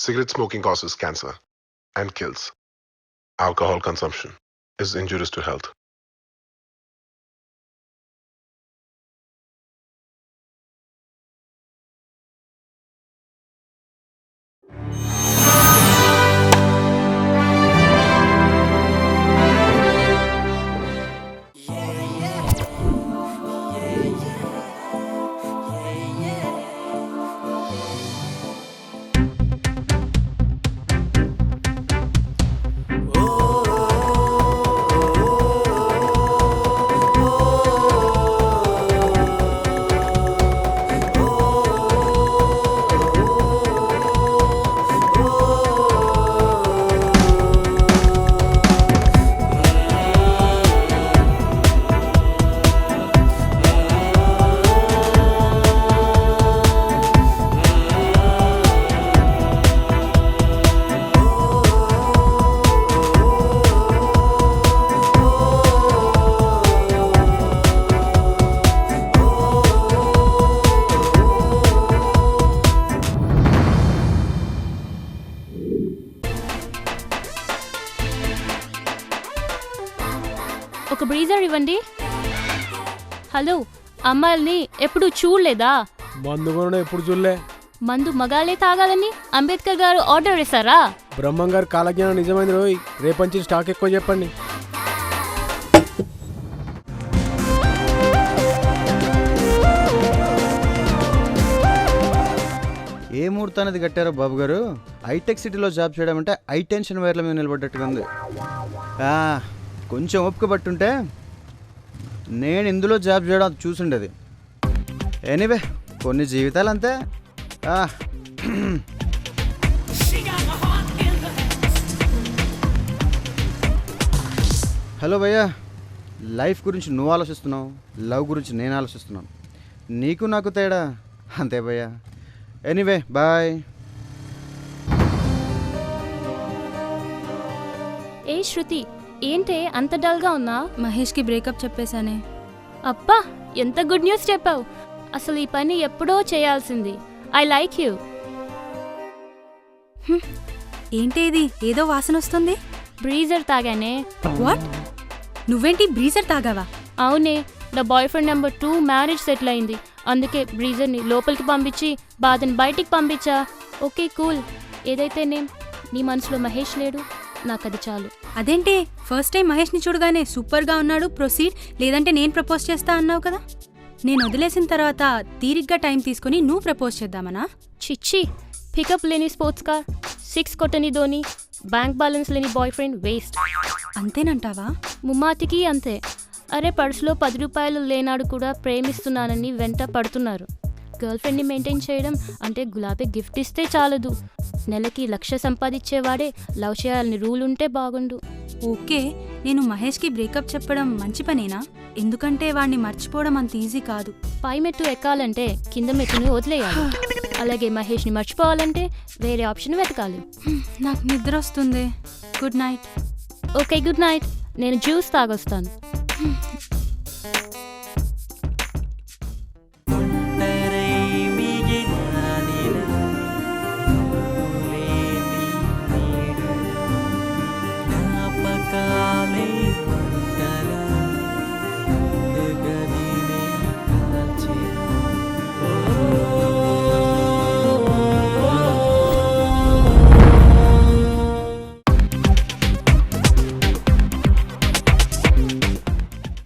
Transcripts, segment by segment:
Cigarette smoking causes cancer and kills. Alcohol consumption is injurious to health. ఒక బ్రీజర్ ఇవ్వండి. Hello, అమ్మాయిల్ని ఎప్పుడు చూడలేదా? మందు కూడా ఎప్పుడు చూడలే. మందు మగాళ్ళే తాగాలని అంబేద్కర్ గారు ఆర్డర్ ఇస్తారా? బ్రహ్మం గారు కాలజ్ఞానం నిజమైంది రోయ్. రేపంచి స్టాక్ ఎక్కువ చెప్పండి. ఏ ముహూర్తానికి కట్టారో బాబు గారు? హైటెక్ సిటీలో జాబ్ చేయడం అంటే హై టెన్షన్ వైర్ల మీద నిలబడ్డట్టుగా ఉంది. కొంచెం ఓపిక పట్టుంటే నేను ఇందులో జాబ్ చేయడం చూసుండేది. ఎనీవే, కొన్ని జీవితాలు అంతే. హలో భయ్యా, లైఫ్ గురించి నువ్వు ఆలోచిస్తున్నావు, లవ్ గురించి నేను ఆలోచిస్తున్నాను. నీకు నాకు తేడా అంతే భయ్యా. Anyway bye. ఏ శృతి, ఏంటే అంత డల్గా ఉన్నా? మహేష్కి బ్రేకప్ చెప్పేశానే. అబ్బా, ఎంత గుడ్ న్యూస్ చెప్పావు. అసలు ఈ పని ఎప్పుడో చేయాల్సింది. I like you. ఏంటి ఇది, ఏదో వాసన వస్తుంది? బ్రీజర్ తాగానే. వాట్? నువ్వేంటి బ్రీజర్ తాగావా? అవునే, నా boyfriend number 2 marriage settle అయింది. అందుకే బ్రీజర్ని లోపలికి పంపించి బాధని బయటికి పంపించా. Okay cool. ఏదైతే నీ మనసులో మహేష్ లేడు, నాకు అది చాలు. అదేంటి, ఫస్ట్ టైం మహేష్ని చూడగానే సూపర్గా ఉన్నాడు, ప్రొసీడ్, లేదంటే నేను ప్రపోజ్ చేస్తా అన్నావు కదా. నేను వదిలేసిన తర్వాత తీరిగ్గా టైం తీసుకుని నువ్వు ప్రపోజ్ చేద్దామనా? చిచ్చి, పికప్ లేని స్పోర్ట్స్ కార్, 6 కొట్టని ధోని, బ్యాంక్ బ్యాలెన్స్ లేని బాయ్ ఫ్రెండ్ వేస్ట్. అంతేనంటావా? ముమ్మాటికి అంతే. అరే, పర్సులో 10 రూపాయలు లేనాడు కూడా ప్రేమిస్తున్నానని వెంట పడుతున్నారు. గర్ల్ ఫ్రెండ్ని మెయింటైన్ చేయడం అంటే గులాబీ గిఫ్ట్ ఇస్తే చాలదు. నెలకి 1,00,000 సంపాదించేవాడే లవ్ చేయాలని రూల్ ఉంటే బాగుండు. ఓకే, నేను మహేష్కి బ్రేకప్ చెప్పడం మంచి పనేనా? ఎందుకంటే వాడిని మర్చిపోవడం అంత ఈజీ కాదు. పై మెట్టు ఎక్కాలంటే కింద మెట్టుని వదిలేయాలి. అలాగే మహేష్ని మర్చిపోవాలంటే వేరే ఆప్షన్ వెతకాలి. నాకు నిద్ర వస్తుంది. Good night. Okay, good night. నేను జ్యూస్ తాగొస్తాను.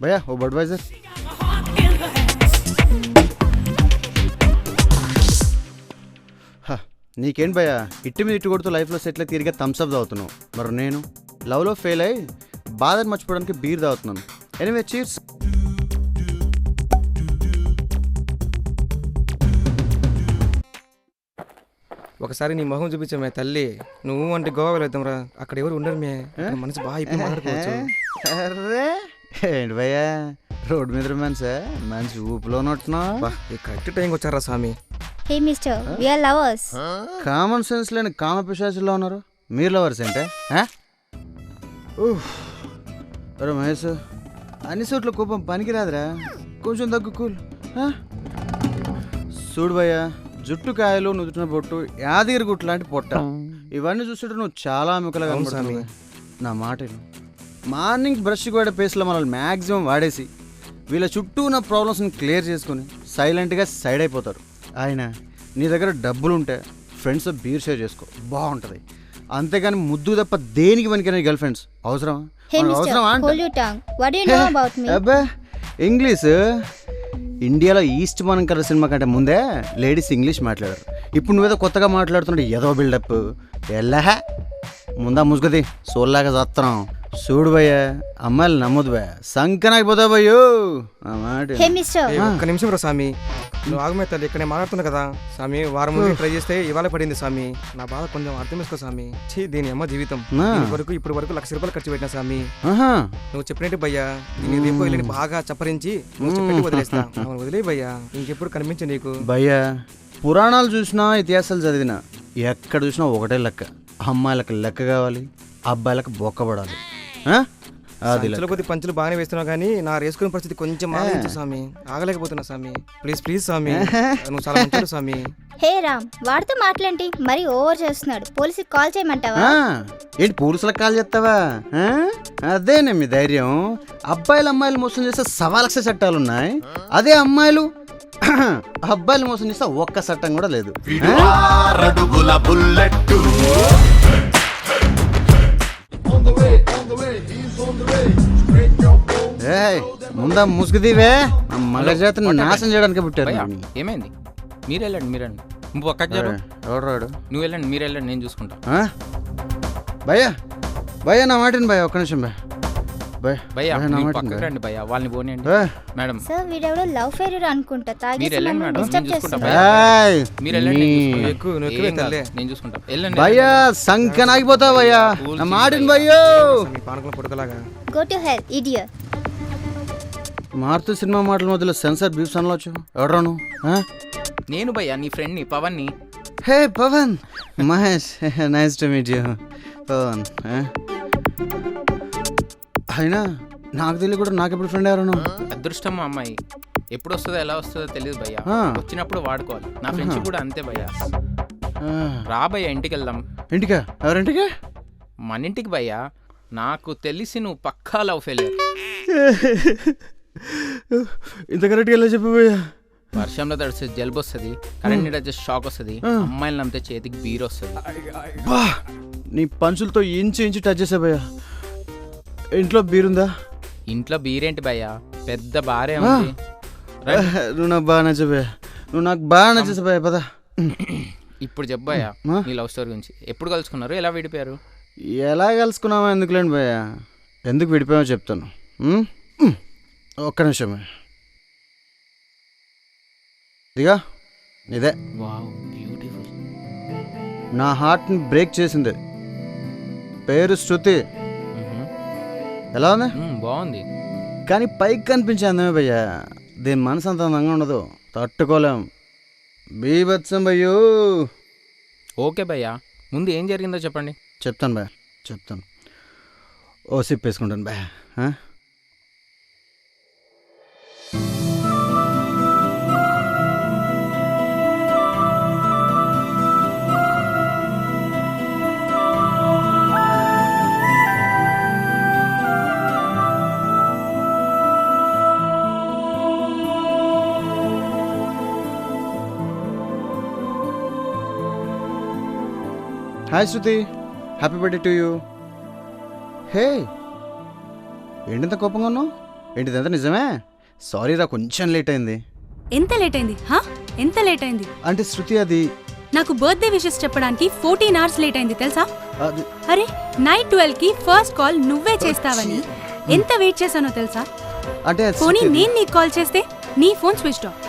భయ్యా ఓ బడ్వైజర్. నీకేంటి భయ్యా, ఇట్టి మీద ఇట్టు కొడుతూ లైఫ్లో సెటిల్ తిరిగే థమ్స్అప్ తాగుతున్నావు. మరి నేను లవ్లో ఫెయిల్ అయ్యి బాధను మర్చిపోవడానికి బీర్ తాగుతున్నాను. Anyway cheers. ఒకసారి నీ మొహం చూపించమే తల్లి. నువ్వు అంటే గోవా వెళ్తాంరా, అక్కడ ఎవరు ఉండరు మే. మనసు బాగా ఇప్పుడు మాట్లాడుకోవచ్చు. అర్రే ఏంటి భయ్యా, రోడ్ మీద రొమాన్సా? మంచి ఊపులో ఉన్నట్టున్నావు. కరెక్ట్ టైంకి వచ్చారా స్వామి. Hey mister, we are lovers. Common sense లేని కామ పిశాచుల్లో ఉన్నారు మీరు. లవర్స్ అంటే? అరే మహేష్, అన్ని చోట్ల కోపం పనికిరాదురా, కొంచెం తగ్గు కూల్. చూడు భయ్యా, జుట్టు కాయలు నుదుటిన బొట్టు యాదగిరి గుట్టు లాంటి పొట్ట ఇవన్నీ చూస్తుంటే నువ్వు చాలా ముఖలుగా అవును స్వామి. నా మాట విను. మార్నింగ్ బ్రష్ కూడా పేస్లో మనల్ని మ్యాక్సిమం వాడేసి వీళ్ళ చుట్టూ ఉన్న ప్రాబ్లమ్స్ని క్లియర్ చేసుకుని సైలెంట్గా సైడ్ అయిపోతారు. ఆయన నీ దగ్గర డబ్బులు ఉంటే ఫ్రెండ్స్ బీర్ షేర్ చేసుకో, బాగుంటుంది. అంతేగాని ముద్దు తప్ప దేనికి పనికిరాని గర్ల్ ఫ్రెండ్స్ అవసరమా? Hey, మనకు mister, అవసరమా hold అంటే your tongue. What do you know about me? అబ్బా ఇంగ్లీష్ ఇండియాలో ఈస్ట్ మనం కలర్ సినిమా కంటే ముందే లేడీస్ ఇంగ్లీష్ మాట్లాడారు. ఇప్పుడు నువ్వేదో కొత్తగా మాట్లాడుతుంటే ఏదో బిల్డప్ ఎల్లహా ముందా ముసుగుది సోల్లాగా చేస్తున్నాం. చూడు భయ్యా అమ్మాయిలు నమ్మదు భయ్యా, సంకనాకి పోతావు భయ్యో ఆ మాట. Hey, mister. ఒక్క నిమిషం రా స్వామి, నువ్వు ఆగమే తల్లి, ఇక్కడ నేను మాట్లాడుతున్నా కదా స్వామి. వారం ముందు ట్రై చేస్తే ఇవాళ పడింది స్వామి. నా బాధ కొంచెం అర్థం చేసుకో స్వామి. దీని అమ్మ జీవితం నా. దీని వరకు ఇప్పుడు వరకు ₹1,00,000 ఖర్చు పెట్టినా స్వామి. ఆహా, నువ్వు చెప్పినట్టు భయ్యా దీన్ని రేపు వెళ్ళి బాగా చప్పరించి నువ్వు చెప్పినట్టు వదిలేస్తా. అవును, వదిలే భయ్యా, ఇంకెప్పుడు కనిపించు నీకు. భయ్యా పురాణాలు చూసినా ఇతిహాసాలు చదివినా ఎక్కడ చూసినా ఒకటే లెక్క. అమ్మాయిలకు లెక్క కావాలి, అబ్బాయిలకు బొక్కబడాలి. ఆ? అది సంచుల కొద్ది పంచులు బాగానే వేస్తున్నావు కానీ నా రేసుకునే పరిస్థితి కొంచెం ఆలోచించు స్వామి. ఆగలేకపోతున్నా స్వామి, ప్లీజ్ ప్లీజ్ స్వామి, నువ్వు చాలా మంచివాడు స్వామి. హే రామ్, వాడితో మాట్లాడి మరీ ఓవర్ చేస్తున్నాడు. పోలీసుకి కాల్ చేయమంటావా? ఏంటి పూరుసులకు కాల్ చేస్తావా? అదేనే మీ ధైర్యం. అబ్బాయిలు అమ్మాయిలు మోసం చేస్తే 1,00,000 చట్టాలు ఉన్నాయి. అదే అమ్మాయిలు అబ్బాయిలు మోసం చేస్తే ఒక్క చట్టం కూడా లేదు. ఏయ్, ముందా ముసుగుదీవే మగ జాతిని నాశనం చేయడానికి పుట్టారు. భయ్యా, ఏమైంది? మీరు వెళ్ళండి, నువ్వు పక్కకి జరు. ఎవడు రాడు? నువ్వు వెళ్ళండి, మీరు వెళ్ళండి, నేను చూసుకుంటా. భయ్యా భయ్యా నా మాటిని భయ్యా, ఒక్క నిమిషం భయ్యా. భయ్యా నా మీరు మాటిని పక్కకి భయ్యా. రండి భయ్యా, వాళ్ళని పోనీయండి. మేడం సార్ వీడెవడో లవ్ ఫెయిల్యూర్ అనుకుంటా. తాగేసి మీరు వెళ్ళండి మమ్మల్ని మేడం, డిస్టర్బ్ నేను చూసుకుంటా. చేస్తున్నాడు. ఏయ్, మీరు వెళ్ళండి, నేను చూసుకుంటా. ఎక్కువ నువ్వు ఎక్కువే ఏం కాదు, తల్లే. నేను చూసుకుంటా. వెళ్ళండి భయ్యా సంఖ్య నాగిపోతావు భయ్యా, నా మాటిని భయ్యో. మీ పానకం పొడకలాగా Go to hell, idiot. మారుతూ సినిమా మాటల మధ్యలో సెన్సార్ బీఫ్స్ అనవచ్చు. ఎవడరాను? నేను భయ్యా నీ ఫ్రెండ్ని పవన్ని. Hey Pavan, Mahesh, nice to meet you Pavan. అయినా నాకు తెలియ కూడా నాకెప్పుడు ఫ్రెండ్ ఎవరను? అదృష్టం మా అమ్మాయి, ఎప్పుడు వస్తుందో ఎలా వస్తుందో తెలియదు భయ్యా. ఆ. వచ్చినప్పుడు వాడుకోవాలి. నా ఫ్రెండ్షిప్ కూడా అంతే భయ్యా. రా భయ్యా, ఇంటికి వెళ్దాం. ఇంటికా? ఎవరింటికా? మన ఇంటికి భయ్యా. నాకు తెలిసి నువ్వు పక్కా లవ్ ఫెయిలియర్. ఇంత కరెక్ట్గా వెళ్ళా చెప్పు భయ్యా. వర్షంలో తడిస్తే జలుబు వస్తుంది, కరెంట్ నీడ వచ్చే షాక్ వస్తుంది, అమ్మాయిలు నమ్మితే చేతికి బీర్ వస్తుంది. బా, నీ పంచులతో ఇంచు టచ్ చేసా భయ్యా. ఇంట్లో బీరుందా? ఇంట్లో బీరేంటి భయ్యా, పెద్ద బారే ఉంది. నువ్వు నాకు బాగా నచ్చా భయ్యా, నువ్వు నాకు బాగా నచ్చేసా భయ్యా. పద ఇప్పుడు చెప్పాయా నీ లవ్ స్టోరీ గురించి. ఎప్పుడు కలుసుకున్నారు, ఎలా విడిపోయారు? ఎలా కలుసుకున్నావా ఎందుకులేండి భయ్యా, ఎందుకు విడిపోయామో చెప్తాను. ఒక్క నిమిషమే. ఇదిగా ఇదే వావ్, బ్యూటిఫుల్. నా హార్ట్ని బ్రేక్ చేసింది. పేరు శృతి. ఎలా ఉంది? బాగుంది, కానీ పైకి కనిపించే అందమే భయ్యా, దీని మనసు అంత అందంగా ఉండదు, తట్టుకోలేం. బీభత్సం భయ్యో. ఓకే భయ్యా, ముందు ఏం జరిగిందో చెప్పండి. చెప్తాను భయ్యా, చెప్తాను. ఓ సిప్ వేసుకుంటాను భయ్యా. Hi Shruti, happy birthday to you. Hey, ఏంటింత కోపంగా ఉన్నావు? ఏంటిదంతా నిజమే? సారీ రా, కొంచెం లేట్ అయింది. ఎంత లేట్ అయింది? ఎంత లేట్ అయింది? అంటే శృతి అది నాకు బర్త్డే విషెస్ చెప్పడానికి 14 hours లేట్ అయింది తెలుసా? అది అరే నైట్ 12కి ఫస్ట్ కాల్ నువ్వే చేస్తావని ఎంత వెయిట్ చేశానో తెలుసా? అంటే పోనీ నేను నీకు కాల్ చేస్తే నీ ఫోన్ స్విచ్ ఆఫ్.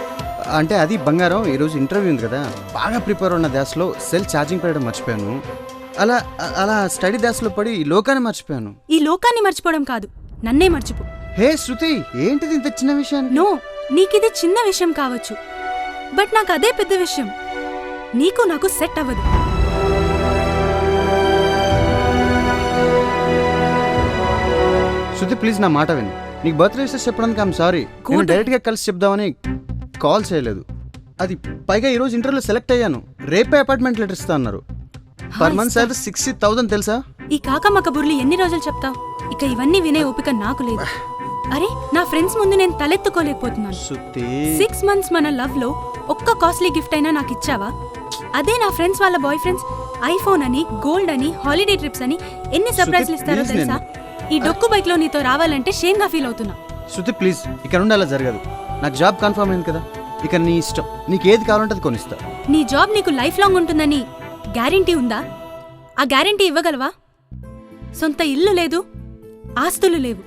అంటే అది బంగారం, ఈరోజు ఇంటర్వ్యూ ఉంది కదా, బాగా ప్రిపేర్ ఉన్న దాస్లో సెల్ ఛార్జింగ్ పెట్టడం మర్చిపోయాను. అలా అలా స్టడీ దాస్లో పడి ఈ లోకాన్ని మర్చిపోయాను. ఈ లోకాన్ని మర్చిపోవడం కాదు, నన్నే మర్చిపో. హే శృతి, ఏంటిది ఇంత చిన్న విషయాన్ని? నో, నీకిది చిన్న విషయం కావచ్చు, బట్ నాకు అదే పెద్ద విషయం. నీకు నాకు సెట్ అవ్వదు. శృతి ప్లీజ్ నా మాట విను. నీకు బర్త్డే విషెస్ చెప్పడానికి ఐఎమ్ సారీ. నేను డైరెక్ట్గా కలిసి చెప్దామని కాల్ చేయలేదు. అది పైగా ఈరోజు ఇంటర్వ్యూలో సెలెక్ట్ అయ్యాను. రేపే అపార్ట్మెంట్ లెటర్ ఇస్తా అన్నారు. పర్ మంత్ శాలరీ 60,000 తెలుసా? ఈ కాకమ్మ కబుర్లు ఎన్ని రోజులు చెప్తావు? ఇక ఇవన్నీ వినే ఓపిక నాకు లేదు. అరే నా ఫ్రెండ్స్ ముందు నేను తలెత్తుకోలేకపోతున్నాను. 6 months మన లవ్ లో ఒక్క కాస్ట్లీ గిఫ్ట్ అయినా నాకు ఇచ్చావా? అదే నా ఫ్రెండ్స్ వాళ్ళ బాయ్ ఫ్రెండ్స్ ఐఫోన్ అని, గోల్డ్ అని, హాలిడే ట్రిప్స్ అని ఎన్ని సర్ప్రైజ్లు ఇస్తారో తెలుసా? ఈ డొక్కు బైక్ లో నీతో రావాలంటే షేమ్ గా ఫీల్ అవుతున్నా. శృతి ప్లీజ్, ఇక్కడ నుండి అలా జరగదు. నాకు జాబ్ కన్ఫర్మ్ అయింది కదా, ఇక నీ ఇష్టం. నీకు ఏది కావాలంటే అది కొనిస్తా. నీ జాబ్ నీకు లైఫ్ లాంగ్ ఉంటుందని గ్యారెంటీ ఉందా? ఆ గ్యారెంటీ ఇవ్వగలవా? సొంత ఇల్లు లేదు, ఆస్తులు లేవు.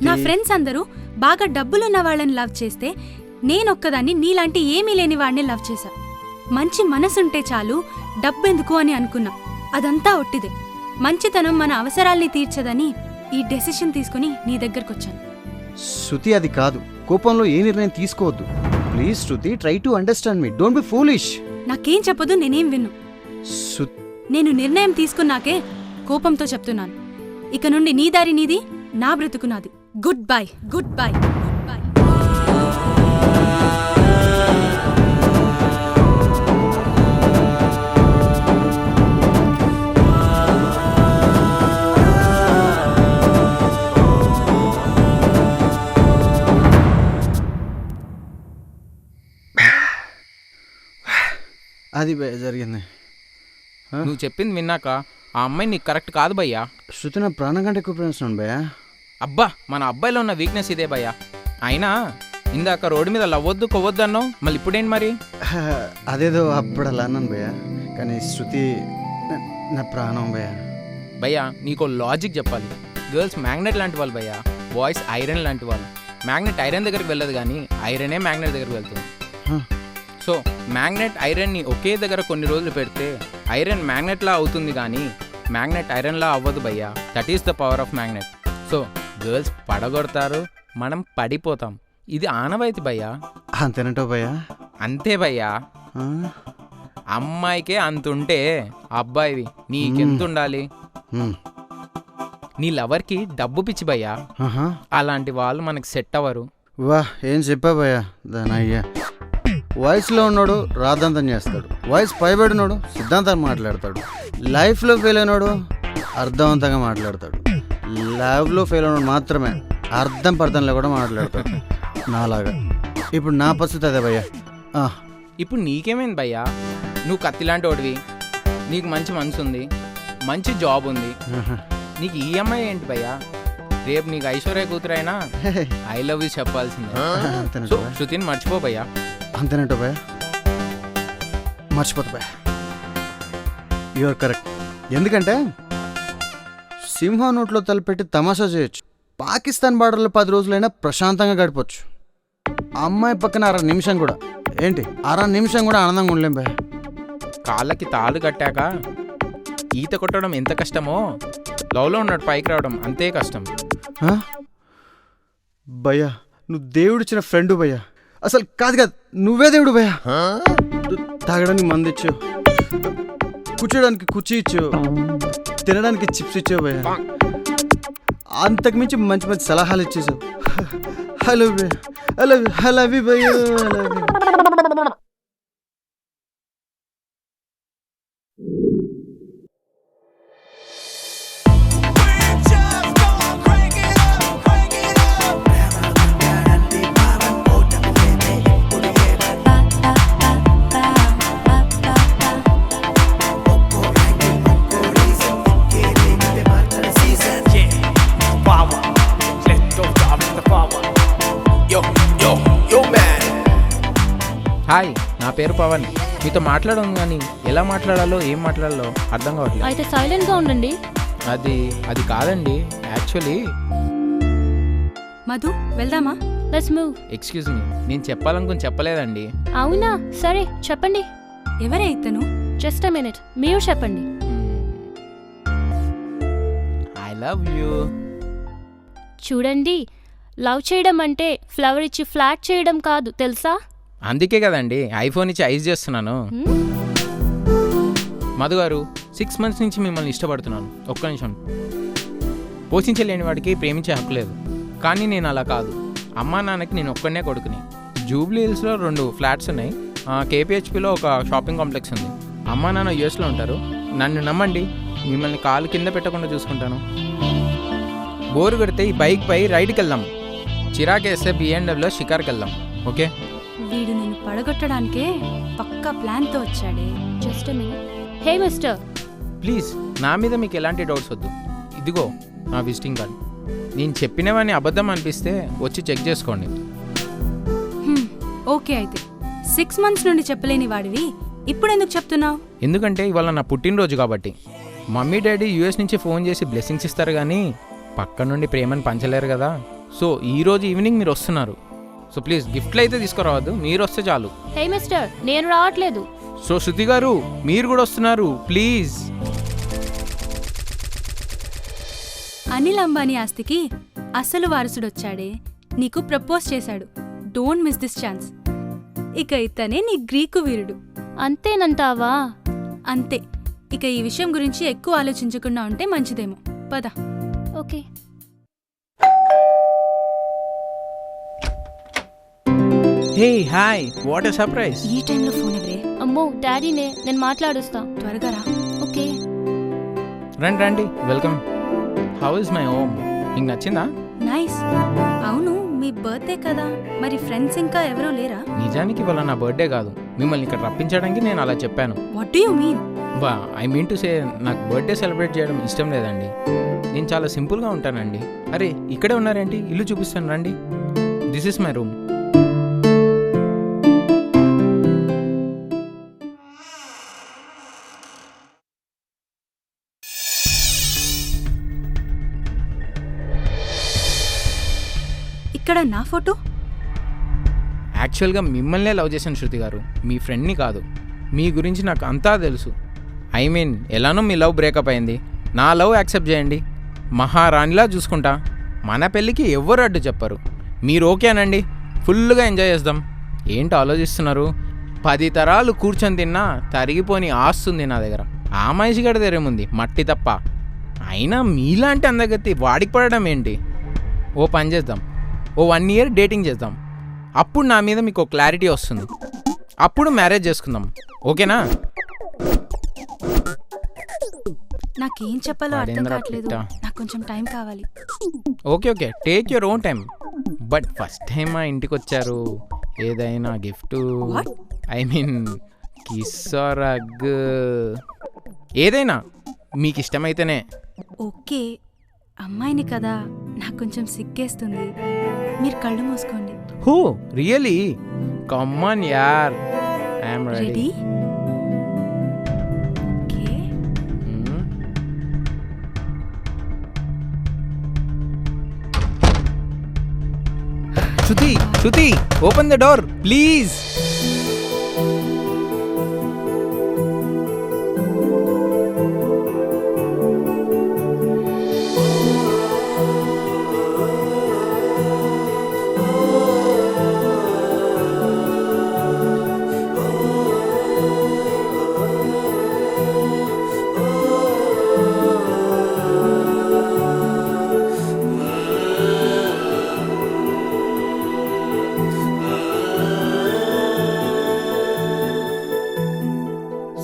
నా ఫ్రెండ్స్ అందరూ బాగా డబ్బులున్న వాళ్ళని లవ్ చేస్తే నేనొక్కదాన్ని నీలాంటి ఏమీ లేని వాడిని లవ్ చేశా. మంచి మనసుంటే చాలు, డబ్బెందుకు అని అనుకున్నా. అదంతా ఒట్టిదే. మంచితనం మన అవసరాల్ని తీర్చదని ఈ డెసిషన్ తీసుకుని నీ దగ్గరకొచ్చాను. శృతి అది కాదు, కోపంలో ఏ నిర్ణయం తీసుకోవద్దు. Please Shruti, try to understand me. Don't be foolish. నాకేం చెప్పదు, నేనేం విన్ను. నేను నిర్ణయం తీసుకున్నాకే కోపంతో చెప్తున్నాను. ఇక నుండి నీ దారి నీది, నా బ్రతుకు నాది. Good bye, good bye, good bye. అది జరిగింది. నువ్వు చెప్పింది విన్నాక ఆ అమ్మాయి నీకు కరెక్ట్ కాదు భయ్యా. శృతి నా ప్రాణం కంటే ఎక్కువ ప్రేమిస్తున్నాను భయ్యా. అబ్బా, మన అబ్బాయిలో ఉన్న వీక్నెస్ ఇదే భయ్యా. అయినా ఇందాక రోడ్డు మీద లవ్వద్దు కొవ్వద్దు అన్నావు, మళ్ళీ ఇప్పుడేంటి మరి? అదేదో అప్పుడు అలా అన్నాను భయ్యా, కానీ శృతి నా ప్రాణం భయ్యా. భయ్యా నీకు లాజిక్ చెప్పాలి. గర్ల్స్ మ్యాగ్నెట్ లాంటి వాళ్ళు భయ్యా, బాయ్స్ ఐరన్ లాంటి వాళ్ళు. మ్యాగ్నెట్ ఐరన్ దగ్గరికి వెళ్ళదు కానీ ఐరనే మ్యాగ్నెట్ దగ్గరికి వెళ్తుంది. సో మ్యాగ్నెట్ ఐరన్ని ఒకే దగ్గర కొన్ని రోజులు పెడితే ఐరన్ మ్యాగ్నెట్లా అవుతుంది కానీ మ్యాగ్నెట్ ఐరన్లా అవ్వదు భయ్యా. That is the power of magnet. So girls పడగొడతారు, మనం పడిపోతాం. ఇది ఆనవాయితీ భయ్యా. అంతేనంటో భయ్యా? అంతే భయ్యా. అమ్మాయికే అంతుంటే అబ్బాయివి నీకెంత ఉండాలి? నీ లవర్కి డబ్బు పిచ్చి భయ్యా. అలాంటి వాళ్ళు మనకి సెట్ అవ్వరు. వా, ఏం చెప్పా భయ్యా దానయ్యా. వయసులో ఉన్నాడు రాద్ధాంతం చేస్తాడు, వయసు పైబడినోడు సిద్ధాంతాన్ని మాట్లాడతాడు, లైఫ్లో ఫెయిల్ అయినాడు అర్థవంతంగా మాట్లాడతాడు, లవ్లో ఫెయిల్ అయినాడు మాత్రమే అర్థం పర్థంలో కూడా మాట్లాడతాడు నాలాగా. ఇప్పుడు నా పరిస్థితి అదే భయ్యా. ఇప్పుడు నీకేమైంది భయ్యా? నువ్వు కత్తిలాంటి వాడివి, నీకు మంచి మనసు ఉంది, మంచి జాబ్ ఉంది, నీకు ఈఎంఐ ఏంటి భయ్యా? రేపు నీకు ఐశ్వర్య కూతురైనా ఐ లవ్ యూ చెప్పాల్సిందే. సో శృతిని మర్చిపో భయ్యా. అంతేనంటో భయ్యా, మర్చిపోతా భయ్యా. You're correct. ఎందుకంటే సింహం నోట్లో తలపెట్టి తమాషా చేయొచ్చు, పాకిస్తాన్ బార్డర్లో 10 రోజులైనా ప్రశాంతంగా గడపచ్చు. అమ్మాయి పక్కన 1/2 నిమిషం కూడా, ఏంటి 1/2 నిమిషం కూడా ఆనందంగా ఉండలేం భయ్యా. కాళ్ళకి తాళ్ళు కట్టాక ఈత కొట్టడం ఎంత కష్టమో లవ్లో ఉన్నట్టు పైకి రావడం అంతే కష్టం. భయ్యా నువ్వు దేవుడిచ్చిన ఫ్రెండు భయ్యా. అసలు కాదు కాదు, నువ్వే దేవుడు భయ్యా. తాగడానికి మందు ఇచ్చావు, కూర్చోడానికి కుర్చీ ఇచ్చావు, తినడానికి చిప్స్ ఇచ్చావు భయ్యా. అంతకు మించి మంచి మంచి సలహాలు ఇచ్చేసావు. హలో భయ్యా, హలో హలో భయ్యా. హాయ్, నా పేరు పవన్. మీతో మాట్లాడడం కానీ ఎలా మాట్లాడాలో ఏం మాట్లాడాలో అర్థం కావట్లేదు. అయితే సైలెంట్గా ఉండండి. అది కాదండి, యాక్చువల్లీ. మధు వెళ్దామా? Let's move. ఎక్స్క్యూజ్ మీ, నేను చెప్పాలనుకుని చెప్పలేదండి. అవునా? సరే చెప్పండి. ఎవరే ఇతను? జస్ట్ అ మినిట్, మీరు చెప్పండి. I love you. చూడండి, లవ్ చేయడం అంటే ఫ్లవర్ ఇచ్చి ఫ్లాట్ చేయడం కాదు, తెలుసా? అందుకే కదండి ఐఫోన్ ఇచ్చి ఐస్ చేస్తున్నాను. మధు గారు, 6 months నుంచి మిమ్మల్ని ఇష్టపడుతున్నాను. ఒక్క నిమిషం. పోషించలేని వాడికి ప్రేమించే హక్కు లేదు, కానీ నేను అలా కాదు. అమ్మా నాన్నకి నేను ఒక్కడనే కొడుకుని. జూబ్లీ హిల్స్లో 2 ఫ్లాట్స్ ఉన్నాయి, కేపీహెచ్పిలో ఒక షాపింగ్ కాంప్లెక్స్ ఉంది. అమ్మ నాన్న యూఎస్లో ఉంటారు. నన్ను నమ్మండి, మిమ్మల్ని కాలు కింద పెట్టకుండా చూసుకుంటాను. బోరు కొడితే ఈ బైక్ పై రైడ్కి వెళ్దాం, చిరాకేస్తే బిఎండబ్ల్యూలో షికార్కి వెళ్దాం. ఓకే? వీడు నిన్ను పడగొట్టడానికే పక్కా ప్లాన్తో వచ్చాడే. Just minute. Hey mister, please నా మీద మీకు ఎలాంటి డౌట్స్ వద్దు. ఇదిగో నా విజిటింగ్ కార్డ్. నేను చెప్పినవన్నీ అబద్ధం అనిపిస్తే వచ్చి చెక్ చేసుకోండి. ఓకే, అయితే 6 months నుండి చెప్పలేని వాడివి ఇప్పుడు ఎందుకు చెప్తున్నావు? ఎందుకంటే ఇవాళ నా పుట్టినరోజు కాబట్టి. మమ్మీ డాడీ యూఎస్ నుంచి ఫోన్ చేసి బ్లెస్సింగ్స్ ఇస్తారు కానీ పక్క నుండి ప్రేమను పంచలేరు కదా. సో ఈరోజు ఈవినింగ్ మీరు వస్తున్నారు. సో ప్లీజ్ గిఫ్ట్లు అయితే తీసుకురావద్దు, మీరు వస్తే చాలు. హే మిస్టర్, నేను రావట్లేదు. సో శృతి గారు మీరు కూడా వస్తున్నారు ప్లీజ్. అనిల్ అంబానీ ఆస్తికి అసలు వారసుడొచ్చాడే, నీకు ప్రపోజ్ చేశాడు. Don't miss this chance. ఇక ఇతనే నీ గ్రీకు వీరుడు. అంతేనంటావా? అంతే. ఇక ఈ విషయం గురించి ఎక్కువ ఆలోచించకుండా ఉంటే మంచిదేమో. పద. Okay. Hey hi, what a surprise. ఈ టైంలో ఫోన్ ఎవరే? అమ్మో డాడీనే, నేను మాట్లాడుస్తా. త్వరగా రా. ఓకే. రండి రండి, welcome. How is my home? నీకు నచ్చిందా? నైస్. అవును, మీ బర్త్డే కదా, మరి ఫ్రెండ్స్ ఇంకా ఎవరూ లేరా? నిజానికి ఇవాళ నా బర్త్డే కాదు, మిమ్మల్ని ఇక్కడ రప్పించడానికి నేను అలా చెప్పాను. What do you mean? I mean to say, నాకు బర్త్డే సెలబ్రేట్ చేయడం ఇష్టం లేదండి. నేను చాలా సింపుల్గా ఉంటానండి. అరే ఇక్కడే ఉన్నారేంటి, ఇల్లు చూపిస్తాను రండి. This is my room. ఇక్కడ నా ఫోటో. యాక్చువల్గా మిమ్మల్నే లవ్ చేశాను శృతి గారు, మీ ఫ్రెండ్ని కాదు. మీ గురించి నాకు అంతా తెలుసు. ఐ మీన్ ఎలానో మీ లవ్ బ్రేకప్ అయింది, నా లవ్ యాక్సెప్ట్ చేయండి. మహారాణిలా చూసుకుంటా. మన పెళ్ళికి ఎవ్వరు అడ్డు చెప్పరు. మీరు ఓకేనండి, ఫుల్గా ఎంజాయ్ చేద్దాం. ఏంటి ఆలోచిస్తున్నారు? 10 తరాలు కూర్చొని తిన్నా తరిగిపోని ఆస్తుంది నా దగ్గర. ఆ మనిషి గడ తెరేముంది, మట్టి తప్ప. అయినా మీలాంటి అందగతి వాడికి పడడం ఏంటి? ఓ పని చేద్దాం, ఓ 1 year డేటింగ్ చేద్దాం. అప్పుడు నా మీద మీకు క్లారిటీ వస్తుంది. అప్పుడు మ్యారేజ్ చేసుకుందాం, ఓకేనా? నాకేం చెప్పాలో అర్థం కావట్లేదు. నాకు కొంచెం టైం కావాలి. Okay okay, take your own time. But first time మా ఇంటికి వచ్చారు, ఏదైనా gift, I mean kiss or hug, ఏదైనా మీకు ఇష్టమైతేనే. ఓకే, అమ్మాయిని కదా, నాకు కొంచెం సిగ్గేస్తుంది. మీరు కళ్ళు మూసుకోండి. Oh really? కమ్ ఆన్ యార్, I am ready. Ready? Okay. Shruti, Shruti, open the door please.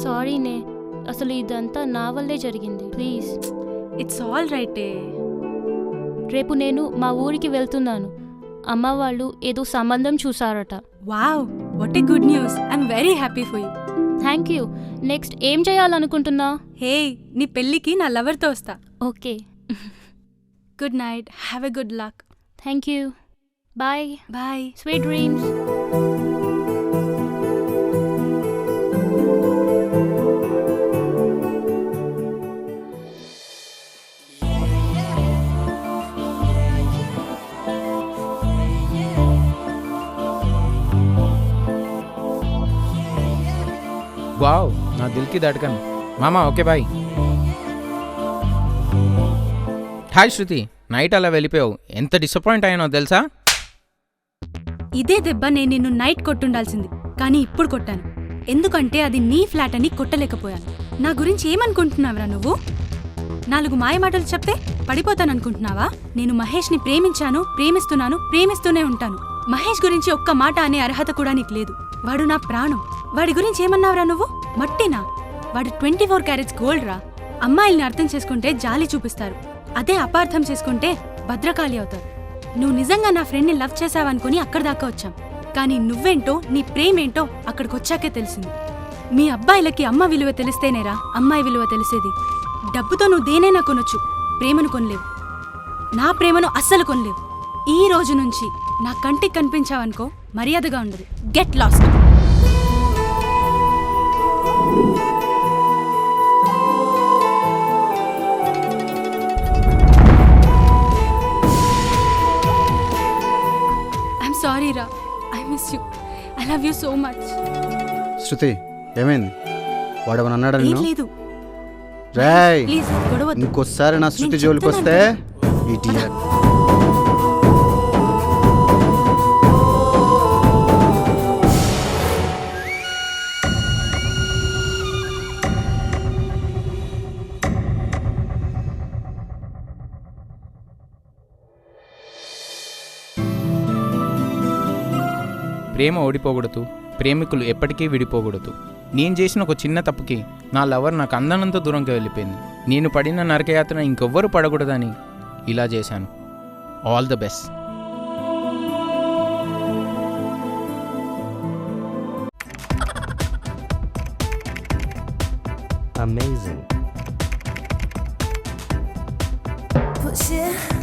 సారీనే, అసలు ఇదంతా నా వల్లే జరిగింది. ప్లీజ్. ఇట్స్ ఆల్ రైటే. రేపు నేను మా ఊరికి వెళ్తున్నాను. అమ్మ వాళ్ళు ఏదో సంబంధం చూసారట. Wow, what a good news. I'm very happy for you. Thank you. Next ఏం చేయాలనుకుంటున్నా? హే, నీ పెళ్ళికి నా లవర్తో వస్తా. Okay. Good night, have a good luck. Thank you. Bye. Bye. Sweet dreams. Wow, నా దిల్కి దడకన్. మామా okay bye. Hi Shruti, night అలా వెళ్ళిపోయావు, ఎంత డిసప్పాయింట్ అయ్యానో తెలుసా? ఇదే దెబ్బ నేను నిన్ను నైట్ కొట్టుండాల్సింది, కానీ ఇప్పుడు కొట్టాను. ఎందుకంటే అది నీ ఫ్లాట్ అని కొట్టలేకపోయాను. నా గురించి ఏమనుకుంటున్నావురా నువ్వు? 4 మాయమాటలు చెప్తే పడిపోతాననుకుంటున్నావా? నేను మహేష్ని ప్రేమించాను, ప్రేమిస్తున్నాను, ప్రేమిస్తూనే ఉంటాను. మహేష్ గురించి ఒక్క మాట అనే అర్హత కూడా నీకు లేదు. వాడు నా ప్రాణం. వాడి గురించి ఏమన్నావురా నువ్వు? మట్టినా? వాడు 24 క్యారెట్స్ గోల్డ్ రా. అమ్మాయిల్ని అర్థం చేసుకుంటే జాలి చూపిస్తారు, అదే అపార్థం చేసుకుంటే భద్రకాళి అవుతారు. నువ్వు నిజంగా నా ఫ్రెండ్ని లవ్ చేసావనుకుని అక్కడి దాకా వచ్చాం, కానీ నువ్వేంటో నీ ప్రేమేంటో అక్కడికి వచ్చాకే తెలిసింది. మీ అబ్బాయిలకి అమ్మ విలువ తెలిస్తేనేరా అమ్మాయి విలువ తెలిసేది. డబ్బుతో నువ్వు దేనైనా కొనొచ్చు, ప్రేమను కొనలేవు. నా ప్రేమను అస్సలు కొనలేవు. ఈ రోజు నుంచి నా కంటికి కనిపించావనుకో మర్యాదగా ఉండదు. Get lost. ఐఎమ్ సారీ రా, I miss you, I love you so much. Shruti ఏమైంది? వాడేమని అన్నాడు ఏం నిన్ను? లేదు, రేయ్ ప్లీజ్ గొడవద్దు. ఇంకోసారి నా శృతి నేను జోలికి వస్తే చెప్తున్నాను idiot. ప్రేమ ఓడిపోకూడదు, ప్రేమికులు ఎప్పటికీ విడిపోకూడదు. నేను చేసిన ఒక చిన్న తప్పుకి నా లవర్ నాకు అందనంత దూరంగా వెళ్ళిపోయింది. నేను పడిన నరకయాత్ర ఇంకెవ్వరూ పడకూడదని ఇలా చేశాను. All the best. Amazing. Push it